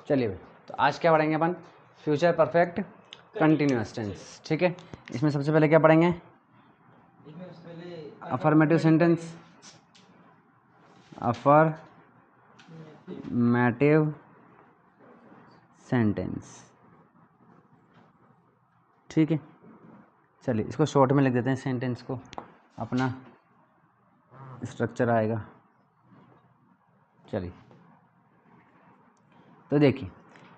चलिए भाई, तो आज क्या पढ़ेंगे अपन? Future perfect continuous tense. ठीक है, इसमें सबसे पहले क्या पढ़ेंगे? Affirmative sentence, affirmative sentence. ठीक है, चलिए इसको शॉर्ट में लिख देते हैं सेंटेंस को, अपना स्ट्रक्चर आएगा। चलिए तो देखिए,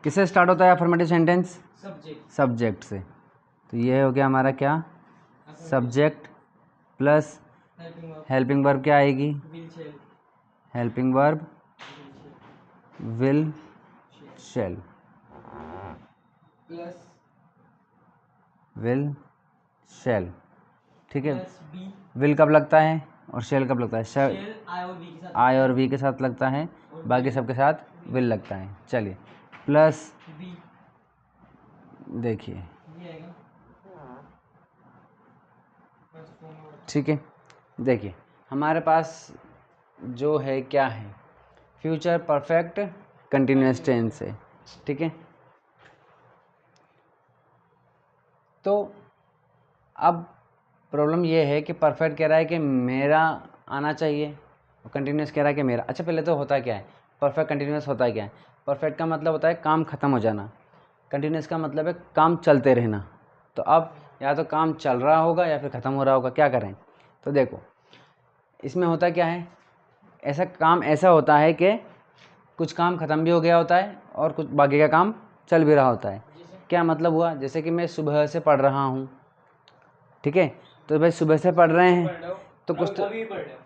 किससे स्टार्ट होता है अफर्मेटिव सेंटेंस? सब्जेक्ट से। तो ये हो गया हमारा क्या? सब्जेक्ट प्लस हेल्पिंग वर्ब क्या आएगी? Helping verb will shell. Will shell. ठीक है, विल कब लगता है और शेल कब लगता है? शेल आई और वी के साथ लगता है, बाकी सबके साथ विल लगता है। चलिए प्लस देखिए, ठीक है, देखिए हमारे पास जो है क्या है? फ्यूचर परफेक्ट कंटिन्यूअस टेंस है। ठीक है, तो अब प्रॉब्लम ये है कि परफेक्ट कह रहा है कि मेरा आना चाहिए और कंटिन्यूअस कह रहा है कि मेरा। अच्छा, पहले तो होता क्या है परफेक्ट कंटिन्यूअस? होता क्या है? परफेक्ट का मतलब होता है काम ख़त्म हो जाना, कंटिन्यूअस का मतलब है काम चलते रहना। तो अब या तो काम चल रहा होगा या फिर ख़त्म हो रहा होगा, क्या करें? तो देखो इसमें होता क्या है, ऐसा काम ऐसा होता है कि कुछ काम ख़त्म भी हो गया होता है और कुछ बाकी का काम चल भी रहा होता है। क्या मतलब हुआ? जैसे कि मैं सुबह से पढ़ रहा हूँ, ठीक है, तो भाई सुबह से पढ़ रहे हैं तो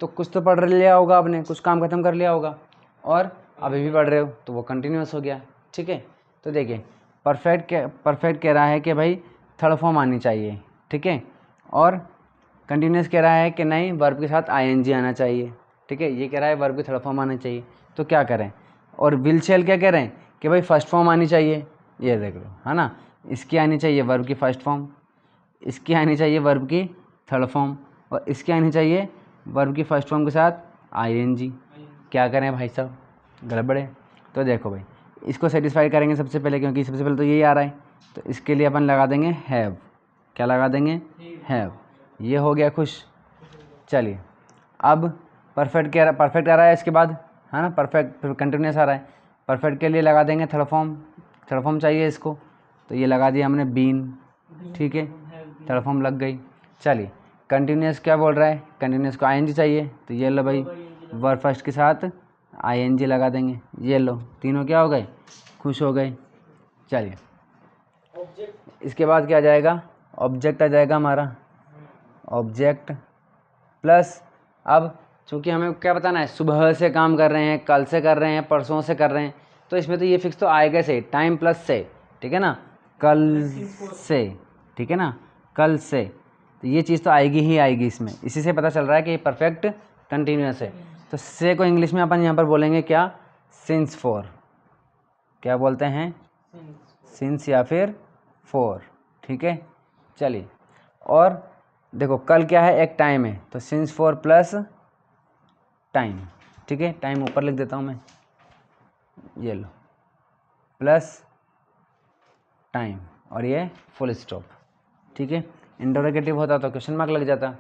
कुछ तो पढ़ लिया होगा आपने, कुछ काम ख़त्म कर लिया होगा, और अभी भी पढ़ रहे हो तो वो कंटिन्यूअस हो गया। ठीक है, तो देखिए परफेक्ट कह रहा है कि भाई थर्ड फॉर्म आनी चाहिए। ठीक है, और कंटिन्यूअस कह रहा है कि नहीं, वर्ब के साथ आईएनजी आना चाहिए। ठीक है, ये कह रहा है वर्ब की थर्ड फॉर्म आना चाहिए। तो क्या करें? और विल शेल क्या कह रहे हैं कि भाई फर्स्ट फॉर्म आनी चाहिए। ये देख लो, है ना, इसकी आनी चाहिए वर्ब की फर्स्ट फॉर्म, इसकी आनी चाहिए वर्ब की थर्ड फॉर्म, और इसकी आनी चाहिए वर्ब की फर्स्ट फॉर्म के साथ आईएनजी। क्या करें भाई साहब, गड़बड़ है। तो देखो भाई, इसको सेटिस्फाई करेंगे सबसे पहले, क्योंकि सबसे पहले तो यही आ रहा है, तो इसके लिए अपन लगा देंगे हैव। क्या लगा देंगे? हैव। ये हो गया खुश। चलिए अब परफेक्ट आ रहा है इसके बाद, है ना, परफेक्ट फिर कंटिन्यूस आ रहा है। परफेक्ट के लिए लगा देंगे थर्ड फॉर्म चाहिए इसको, तो ये लगा दिया हमने बीन। ठीक है, थर्ड फॉर्म लग गई। चलिए कंटिन्यूस क्या बोल रहा है? कंटिन्यूस को आईएनजी चाहिए, तो ये लो भाई वर्ब फर्स्ट के साथ आईएनजी लगा देंगे। ये लो, तीनों क्या हो गए? खुश हो गए। चलिए इसके बाद क्या आ जाएगा? ऑब्जेक्ट आ जाएगा हमारा। ऑब्जेक्ट प्लस, अब चूंकि हमें क्या बताना है, सुबह से काम कर रहे हैं, कल से कर रहे हैं, परसों से कर रहे हैं, तो इसमें तो ये फिक्स तो आएगा से, टाइम प्लस से। ठीक है ना, कल से, ठीक है ना, कल से, तो ये चीज़ तो आएगी ही आएगी इसमें। इसी से पता चल रहा है कि ये परफेक्ट कंटिन्यूअस है। तो से को इंग्लिश में अपन यहाँ पर बोलेंगे क्या? Since for. क्या बोलते हैं? सिंस या फिर फॉर। ठीक है, चलिए, और देखो कल क्या है? एक टाइम है, तो सिंस फॉर प्लस टाइम। ठीक है, टाइम ऊपर लिख देता हूँ मैं, ये लो, प्लस टाइम, और ये फुल स्टॉप। ठीक है, इंटरोगेटिव होता तो क्वेश्चन मार्क लग जाता।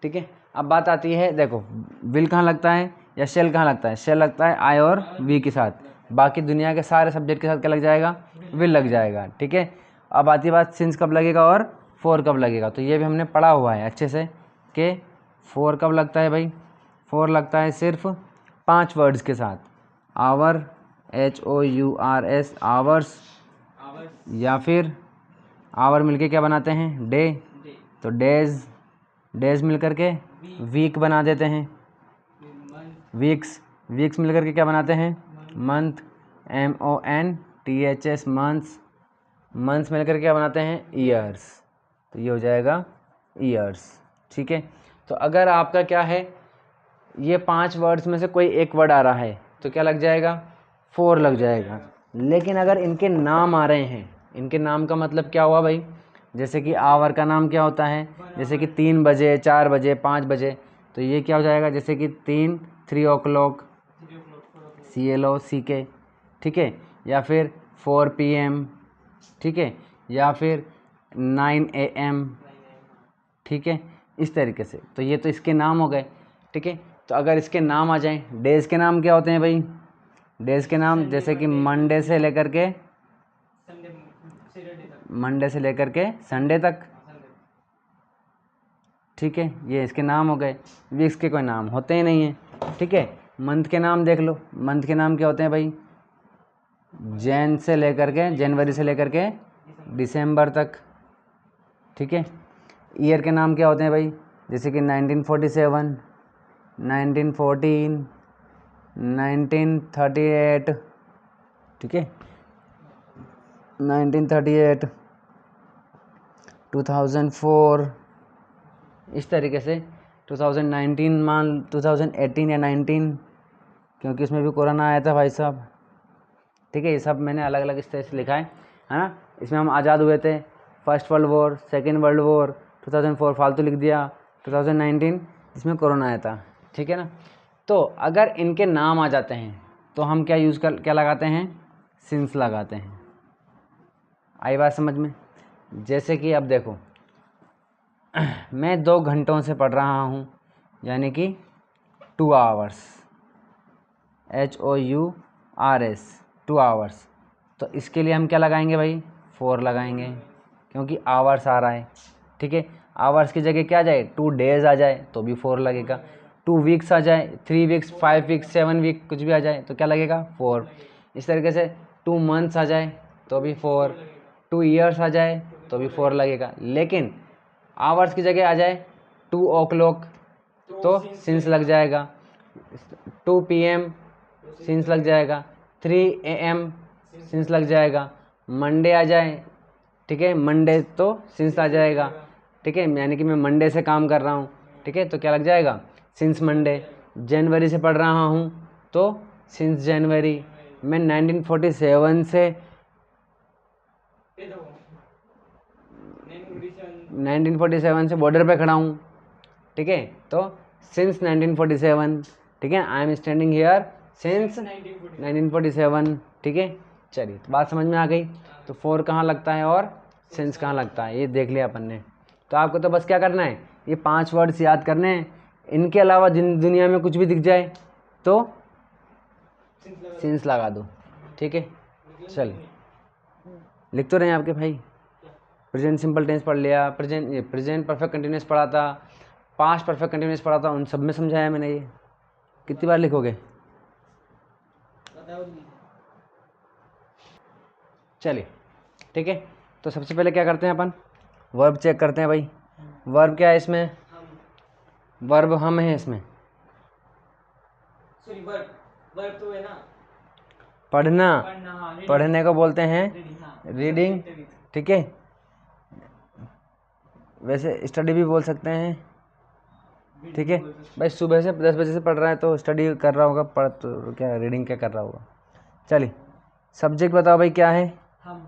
ठीक है, अब बात आती है, देखो विल कहाँ लगता है या शेल कहाँ लगता है? शेल लगता है आई और वी के साथ, बाकी दुनिया के सारे सब्जेक्ट के साथ क्या लग जाएगा? विल लग जाएगा। ठीक है, अब आती बात सिंस कब लगेगा और फोर कब लगेगा, तो ये भी हमने पढ़ा हुआ है अच्छे से कि फोर कब लगता है भाई? फोर लगता है सिर्फ 5 वर्ड्स के साथ, आवर, HOURS, आवर्स, या फिर आवर मिलके क्या बनाते हैं? डे, तो डेज मिल करके वीक बना देते हैं। वीक्स मिल करके क्या बनाते हैं? मंथ, MONTHS, मंथ्स मिल करके क्या बनाते हैं? ईयर्स, तो ये हो जाएगा ईयर्स। ठीक है, तो अगर आपका क्या है, ये 5 वर्ड्स में से कोई एक वर्ड आ रहा है तो क्या लग जाएगा? 4 लग जाएगा। लेकिन अगर इनके नाम आ रहे हैं, इनके नाम का मतलब क्या हुआ भाई? जैसे कि आवर का नाम क्या होता है? जैसे कि 3 बजे, 4 बजे, 5 बजे, तो ये क्या हो जाएगा? जैसे कि 3 o'clock, CLOCK। ठीक है, या फिर 4 PM, ठीक है, या फिर 9 AM, ठीक है, इस तरीके से। तो ये तो इसके नाम हो गए, ठीक है। तो अगर इसके नाम आ जाएं, डेज़ के नाम क्या होते हैं भाई? डेज़ के नाम जैसे कि मंडे से लेकर के संडे तक, ठीक है, ये इसके नाम हो गए। वीक्स के कोई नाम होते ही नहीं हैं, ठीक है। मंथ के नाम देख लो, मंथ के नाम क्या होते हैं भाई? जनवरी से लेकर के दिसंबर तक, ठीक है। ईयर के नाम क्या होते हैं भाई? जैसे कि 1947, 1914, 1938, ठीक है, 1938, 2004, इस तरीके से 2019 मान 2018 या 19, क्योंकि इसमें भी कोरोना आया था भाई साहब, ठीक है। ये सब मैंने अलग अलग इस तरह से लिखा है ना। इसमें हम आज़ाद हुए थे, first world war, second world war, 2004 फालतू लिख दिया, 2019 जिसमें कोरोना आया था, ठीक है ना। तो अगर इनके नाम आ जाते हैं तो हम क्या लगाते हैं? सिंस लगाते हैं। आई बात समझ में? जैसे कि अब देखो, मैं 2 घंटों से पढ़ रहा हूँ, यानी कि 2 आवर्स, HOURS, 2 आवर्स। तो इसके लिए हम क्या लगाएंगे भाई? 4 लगाएंगे, क्योंकि आवर्स आ रहा है, ठीक है। आवर्स की जगह क्या जाए? 2 डेज आ जाए तो भी 4 लगेगा। 2 वीक्स आ जाए, 3 वीक्स, 5 वीक्स, 7 वीक कुछ भी आ जाए तो क्या लगेगा? 4। इस तरीके से 2 मंथ्स आ जाए तो भी 4, 2 ईयर्स आ जाए तो भी 4 लगेगा। लेकिन आवर्स की जगह आ जाए 2 o'clock तो सिंस लग जाएगा, 2 PM सिंस लग जाएगा, 3 AM सिंस लग जाएगा। मंडे आ जाए, ठीक है, मंडे तो सिंस आ जाएगा, ठीक है, यानी कि मैं मंडे से काम कर रहा हूँ, ठीक है, तो क्या लग जाएगा? Since Monday. जनवरी से पढ़ रहा हूँ तो सिंस जनवरी। मैं 1947 से bॉर्डर पे खड़ा हूँ, ठीक है, तो सिंस 1947, ठीक है, I am standing here since 1947, ठीक है। चलिए, तो बात समझ में आ गई। तो 4 कहाँ लगता है और सिंस कहाँ लगता है, ये देख लिया अपन ने। तो आपको तो बस क्या करना है, ये 5 वर्ड्स याद करने हैं। इनके अलावा जिन दुनिया में कुछ भी दिख जाए तो सिंस लगा दो, ठीक है। चलिए, लिख तो रहे हैं आपके भाई। प्रेजेंट सिंपल टेंस पढ़ लिया, प्रेजेंट परफेक्ट कंटिन्यूस पढ़ा था, पास्ट परफेक्ट कंटिन्यूस पढ़ा था, उन सब में समझाया मैंने। ये कितनी बार लिखोगे? चलिए, ठीक है। तो सबसे पहले क्या करते हैं अपन? वर्ब चेक करते हैं भाई। वर्ब क्या है इसमें? वर्ब हम है इसमें। सॉरी, वर्ब तो है ना, पढ़ना, पढ़ने को बोलते हैं रीडिंग, रीडिंग, ठीक है। वैसे स्टडी भी बोल सकते हैं, ठीक है। भाई सुबह से 10 बजे से पढ़ रहा है तो स्टडी कर रहा होगा, पढ़ तो क्या रीडिंग क्या कर रहा होगा। चलिए, सब्जेक्ट बताओ भाई क्या है? हम।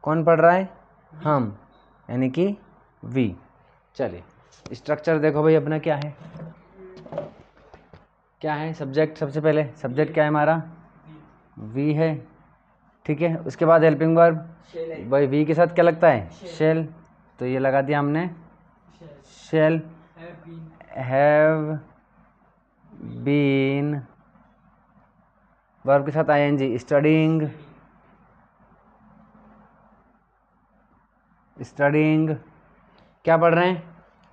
कौन पढ़ रहा है? हम, यानी कि वी। चलिए, स्ट्रक्चर देखो भाई अपना क्या है। क्या है सब्जेक्ट? सबसे पहले सब्जेक्ट क्या है हमारा? वी है, ठीक है। उसके बाद हेल्पिंग वर्ब, भाई वी के साथ क्या लगता है? शेल। तो ये लगा दिया हमने, शेल। हैव बीन, वर्ब के साथ ING, स्टडिंग, स्टडिंग। क्या पढ़ रहे हैं?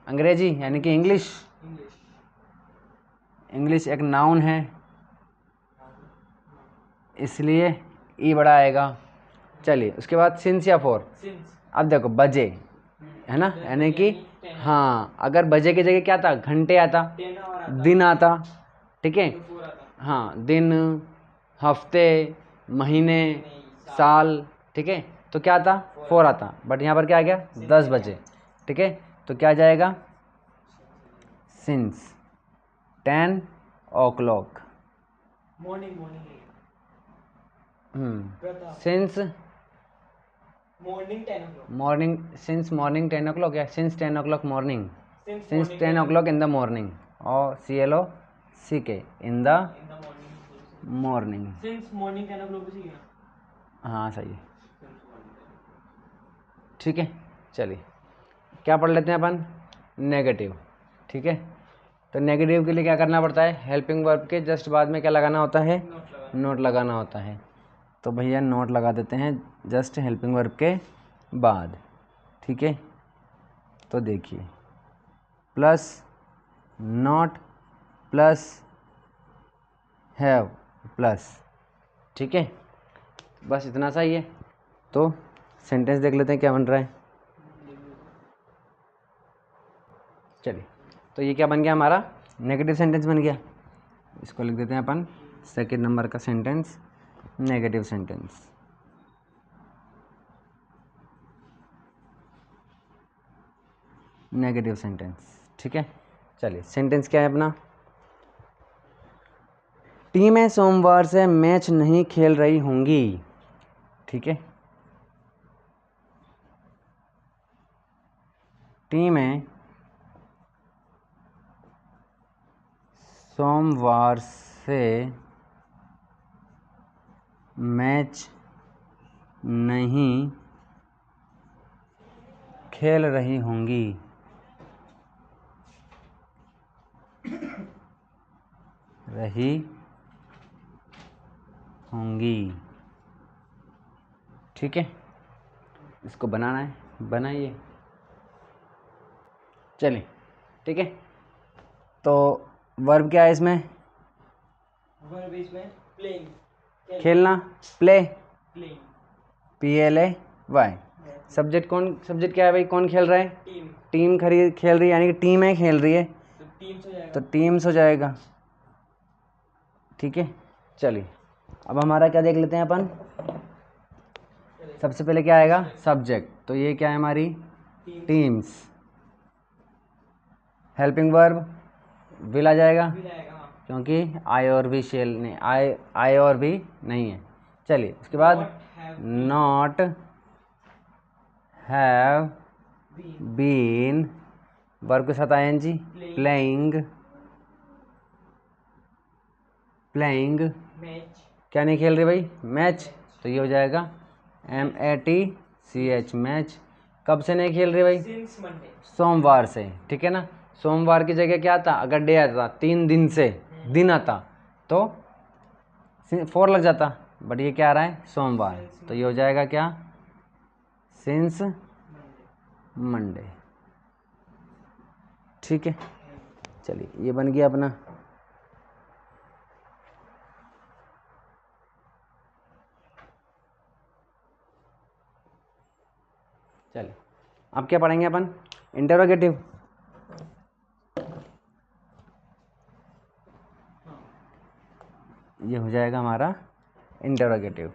अंग्रेजी, यानी कि इंग्लिश। इंग्लिश एक नाउन है, इसलिए ई बड़ा आएगा। चलिए, उसके बाद सिंस या फॉर। अब देखो, बजे है ना, यानी कि हाँ, अगर बजे की जगह क्या था? घंटे आता, दिन आता, ठीक है, हाँ, दिन, हफ्ते, महीने, साल, ठीक है, तो क्या आता? 4 आता। बट यहाँ पर क्या आ गया? 10 बजे, ठीक है, तो क्या आ जाएगा? Since 10 o'clock। Morning, since morning 10 o'clock, morning, since morning 10 o'clock या since 10 o'clock morning, since morning 10 o'clock in the morning, और CLOCK in the in the morning, morning. since morning 10 o'clock भी चाहिए। हाँ सही है, ठीक है। चलिए क्या पढ़ लेते हैं अपन, नेगेटिव, ठीक है। तो नेगेटिव के लिए क्या करना पड़ता है, हेल्पिंग वर्ब के जस्ट बाद में क्या लगाना होता है, नोट लगाना होता है। तो भैया नोट लगा देते हैं जस्ट हेल्पिंग वर्ब के बाद, ठीक है। तो देखिए plus not plus have plus, ठीक है, बस इतना सा ही है। तो सेंटेंस देख लेते हैं क्या बन रहा है। चलिए तो ये क्या बन गया हमारा, नेगेटिव सेंटेंस बन गया। इसको लिख देते हैं अपन सेकंड नंबर का sentence, negative sentence. Negative sentence, ठीक है। चलिए सेंटेंस क्या है अपना, टीमें सोमवार से मैच नहीं खेल रही होंगी, ठीक है। टीमें सोमवार से मैच नहीं खेल रही होंगी, ठीक है। इसको बनाना है, बनाइए। चलिए ठीक है। तो वर्ब क्या है इसमें, वर्ब इसमें प्लेइंग, खेलना, प्ले, प्लेइंग, PLAY। सब्जेक्ट कौन, सब्जेक्ट क्या है भाई, कौन खेल रहा है, टीम, टीम खेल रही है, यानी कि टीम है खेल रही है, तो टीम्स हो जाएगा, तो टीम्स हो जाएगा, ठीक है। चलिए अब हमारा क्या देख लेते हैं अपन, सबसे पहले क्या आएगा, सब्जेक्ट। तो ये क्या है हमारी, टीम्स। हेल्पिंग वर्ब विल आ जाएगा, भी रहेगा, हाँ। क्योंकि आई और भी शेल नहीं, आई और भी नहीं है। चलिए उसके बाद नॉट हैव बीन, वर्ब के साथ ING, प्लेइंग, मैच, क्या नहीं खेल रही भाई, मैच। तो ये हो जाएगा MATCH, मैच। कब से नहीं खेल रही भाई, सिंस मंडे, सोमवार से, ठीक है ना। सोमवार की जगह क्या आता, अगर डे आता 3 दिन से दिन आता तो 4 लग जाता, बट ये क्या आ रहा है, सोमवार। तो ये हो जाएगा क्या, सिंस मंडे, ठीक है। चलिए ये बन गया अपना। चलिए अब क्या पढ़ेंगे अपन, इंटरोगेटिव। ये हो जाएगा हमारा इंटरोगेटिव,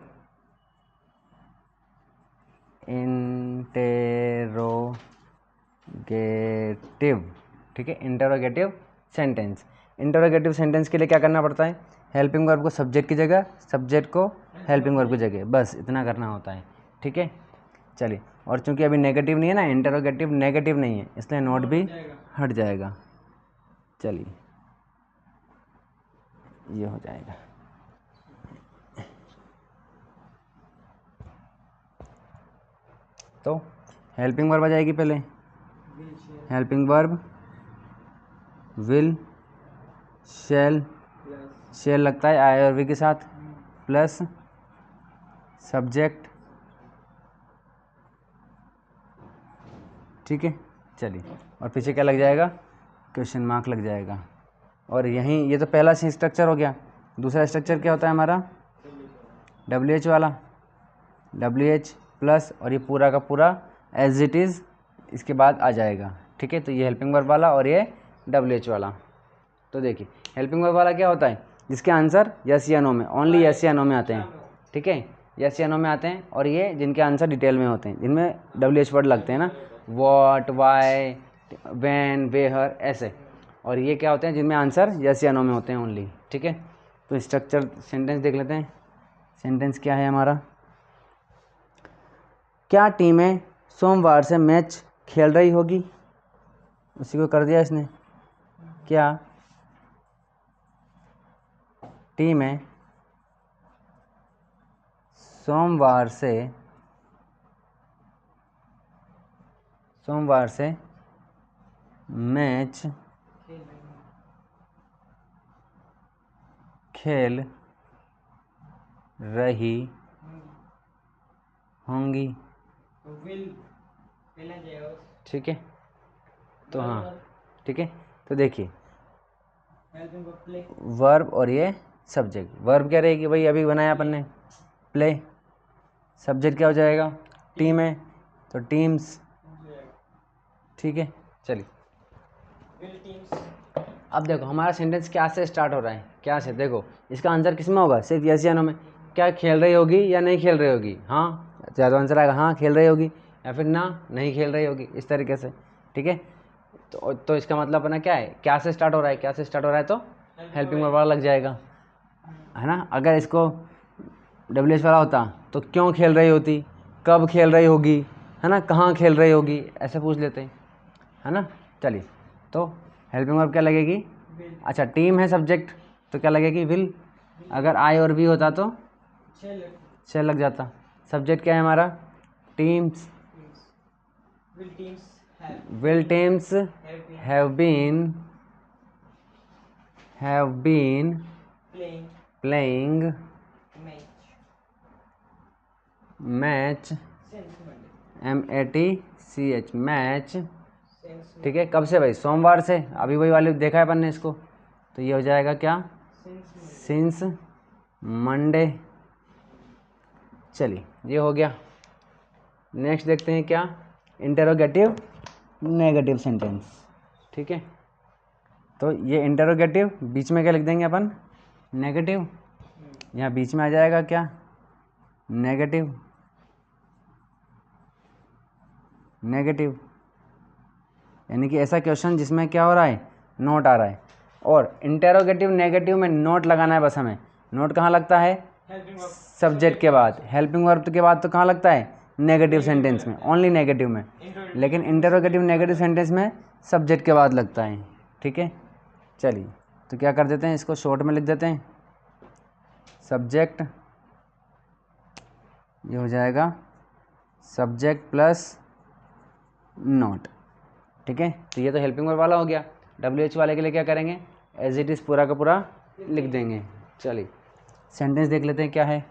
ठीक है। इंटरोगेटिव सेंटेंस, इंटरोगेटिव सेंटेंस के लिए क्या करना पड़ता है, हेल्पिंग वर्ब को सब्जेक्ट की जगह, सब्जेक्ट को हेल्पिंग वर्ब की जगह, बस इतना करना होता है, ठीक है। चलिए और चूंकि अभी नेगेटिव नहीं है ना, इंटरोगेटिव नेगेटिव नहीं है, इसलिए नोट भी हट जाएगा। चलिए ये हो जाएगा, तो हेल्पिंग वर्ब आ जाएगी पहले, helping verb will, shall, shall लगता है आई और वी के साथ, प्लस सब्जेक्ट, ठीक है। चलिए और पीछे क्या लग जाएगा, क्वेश्चन मार्क लग जाएगा। और यहीं ये तो पहला सी स्ट्रक्चर हो गया। दूसरा स्ट्रक्चर क्या होता है हमारा, WH वाला, WH प्लस, और ये पूरा का पूरा एज इट इज़ इसके बाद आ जाएगा, ठीक है। तो ये हेल्पिंग वर्ब वाला और ये WH वाला। तो देखिए हेल्पिंग वर्ब वाला क्या होता है, जिसके आंसर यस या नो में, ओनली यस या नो में आते हैं, ठीक है, यस या नो में आते हैं। और ये जिनके आंसर डिटेल में होते हैं, जिनमें WH वर्ड लगते हैं ना, व्हाट, वाई, व्हेन, वेयर, ऐसे। और ये क्या होते हैं, जिनमें आंसर यस या नो में होते हैं ओनली, ठीक है। तो स्ट्रक्चर सेंटेंस देख लेते हैं। सेंटेंस क्या है हमारा, क्या टीमें सोमवार से मैच खेल रही होगी, उसी को कर दिया इसने, क्या टीमें सोमवार से मैच खेल रही होंगी। तो विल पहला जाएगा। ठीक है, तो हाँ ठीक है। तो देखिए हेल्पिंग वर्ब प्ले। वर्ब और ये सब्जेक्ट। वर्ब क्या रहेगी भाई, अभी बनाया अपन ने, प्ले। सब्जेक्ट क्या हो जाएगा, टीम है तो टीम्स। ठीक है, चलिए विल टीम्स। अब देखो हमारा सेंटेंस क्या से स्टार्ट हो रहा है, क्या से। देखो इसका आंसर किस में होगा, सिर्फ यस या नो में। क्या खेल रही होगी या नहीं खेल रही होगी, हाँ, या तो आंसर आएगा हाँ खेल रही होगी, या फिर ना नहीं खेल रही होगी, इस तरीके से। ठीक है, तो इसका मतलब अपना क्या है, क्या से स्टार्ट हो रहा है, क्या से स्टार्ट हो रहा है तो हेल्पिंग वर्ब वाला लग जाएगा, है ना। अगर इसको डब्ल्यू वाला होता तो क्यों खेल रही होती, कब खेल रही होगी, है ना, कहाँ खेल रही होगी, ऐसे पूछ लेते हैं, है ना। चलिए, तो हेल्पिंग वर्ब क्या लगेगी, विल। अच्छा टीम है सब्जेक्ट तो क्या लगेगी, विल। अगर आई और वी होता तो शेल लग जाता। सब्जेक्ट क्या है हमारा, teams. Will teams will teams have been playing playing match, since MATCH match. Since ठीक है, कब से भाई, सोमवार से। अभी वही वाले देखा है अपन ने इसको, तो ये हो जाएगा क्या, सिंस मंडे। चलिए ये हो गया। नेक्स्ट देखते हैं क्या, इंटरोगेटिव नेगेटिव सेंटेंस। ठीक है, तो ये इंटरोगेटिव बीच में क्या लिख देंगे अपन, नेगेटिव। यहाँ बीच में आ जाएगा क्या, नेगेटिव। यानी कि ऐसा क्वेश्चन जिसमें क्या हो रहा है, नोट आ रहा है। और इंटेरोगेटिव नेगेटिव में नोट लगाना है बस हमें। नोट कहाँ लगता है, सब्जेक्ट के बाद। हेल्पिंग वर्ब के बाद तो कहाँ लगता है, नेगेटिव सेंटेंस में, ओनली नेगेटिव में। लेकिन इंटेरोगेटिव नेगेटिव सेंटेंस में सब्जेक्ट के बाद लगता है। ठीक है, चलिए तो क्या कर देते हैं, इसको शॉर्ट में लिख देते हैं, सब्जेक्ट। ये हो जाएगा सब्जेक्ट प्लस नोट। ठीक है, तो ये तो हेल्पिंग वर्ब वाला हो गया। WH वाले के लिए क्या करेंगे, एज इट इज़ पूरा का पूरा लिख देंगे। चलिए सेंटेंस देख लेते हैं क्या है।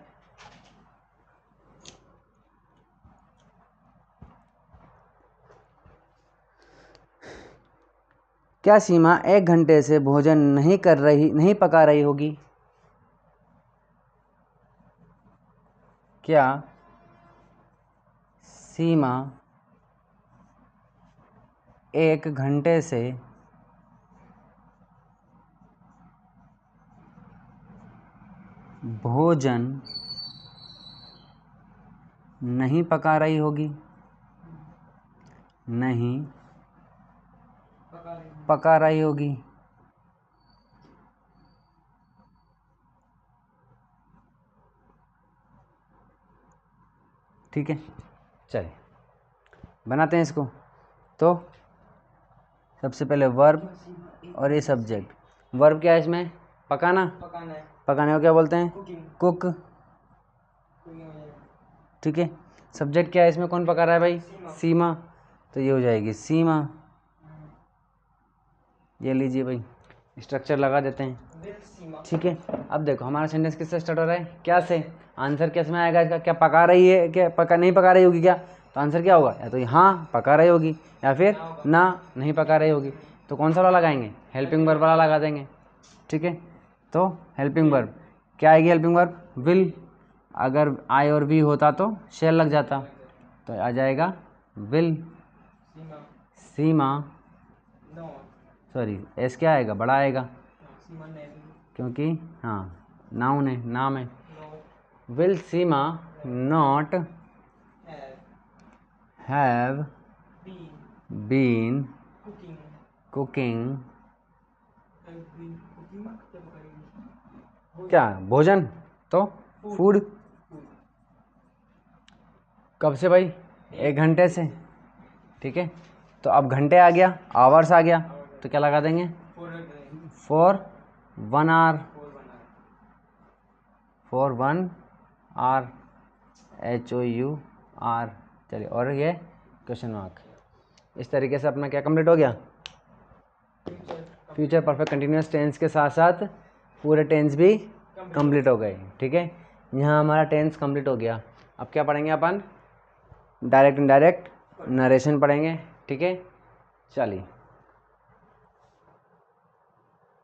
क्या सीमा 1 घंटे से भोजन नहीं पका रही होगी। क्या सीमा 1 घंटे से भोजन नहीं पका रही होगी, नहीं पका रही होगी। ठीक है, चलिए बनाते हैं इसको। तो सबसे पहले वर्ब और ये सब्जेक्ट। वर्ब क्या है इसमें, पकाना। पकाना है, पकाने को क्या बोलते हैं, कुकिंग। कुक। ठीक है, सब्जेक्ट क्या है इसमें, कौन पका रहा है भाई, सीमा। तो ये हो जाएगी सीमा। ये लीजिए भाई, स्ट्रक्चर लगा देते हैं। ठीक है, अब देखो हमारा सेंटेंस किससे स्टार्ट हो रहा है, क्या से। आंसर किस में आएगा इसका, क्या पका रही है, क्या पका नहीं पका रही होगी क्या। तो आंसर क्या होगा, या तो हाँ पका रही होगी, या फिर ना नहीं पका रही होगी। तो कौन सा वाला लगाएंगे, हेल्पिंग वर्ब वाला लगा देंगे। ठीक है, तो हेल्पिंग वर्ब क्या आएगी, हेल्पिंग वर्ब विल। अगर आई और वी होता तो शेल लग जाता, तो आ जाएगा विल। सीमा, सॉरी एस क्या आएगा, बड़ा आएगा, क्योंकि हाँ नाउन है, नाम है। Will Seema not have been cooking, क्या भोजन, तो फूड। कब से भाई, 1 घंटे से। ठीक है, तो अब घंटे आ गया, आवर्स आ गया, तो क्या लगा देंगे, for 1 hour, for 1 hour. HOUR, चलिए, और ये क्वेश्चन मार्क। इस तरीके से अपना क्या कंप्लीट हो गया, फ्यूचर परफेक्ट कंटिन्यूस टेंस के साथ साथ पूरे टेंस भी कंप्लीट हो गए। ठीक है, यहाँ हमारा टेंस कंप्लीट हो गया। अब क्या पढ़ेंगे अपन, डायरेक्ट इनडायरेक्ट नरेशन पढ़ेंगे। ठीक है, चलिए।